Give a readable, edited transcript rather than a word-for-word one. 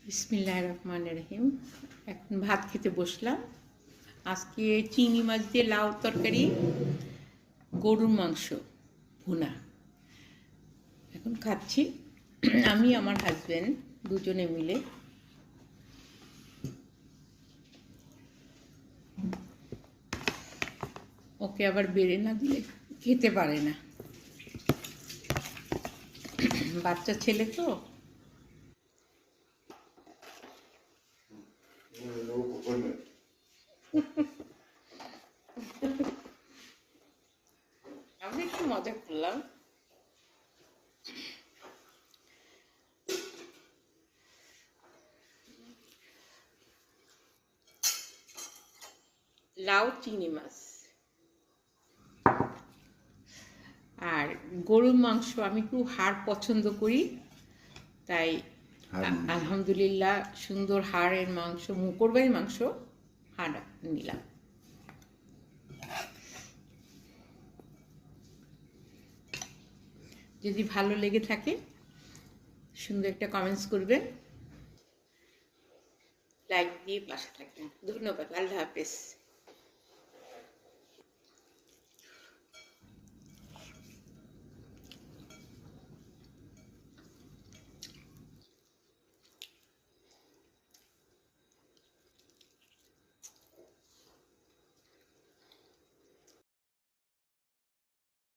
বিসমিল্লাহির রহমানির রহিম। এখন ভাত খেতে বসলাম। আজকে চিংড়ি মাছ দিয়ে লাউ তরকারি, গরুর মাংস ভুনা এখন খাচ্ছি আমি আমার হাজব্যান্ড দুজনে মিলে। ওকে আবার বেড়ে না দিলে খেতে পারে না, বাচ্চা ছেলে তো। আমি একটু মজা করলাম। লাউ চিংড়ি মাছ আর গরুর মাংস, আমি খুব হাড় পছন্দ করি, তাই আলহামদুলিল্লাহ সুন্দর হাড়ের মাংস, কোরবানির মাংস হাড় নিলাম। যদি ভালো লেগে থাকে সুন্দর একটা কমেন্টস করবেন, লাইক দিয়ে পাশে থাকবেন। ধন্যবাদ। আল্লাহ হাফেজ।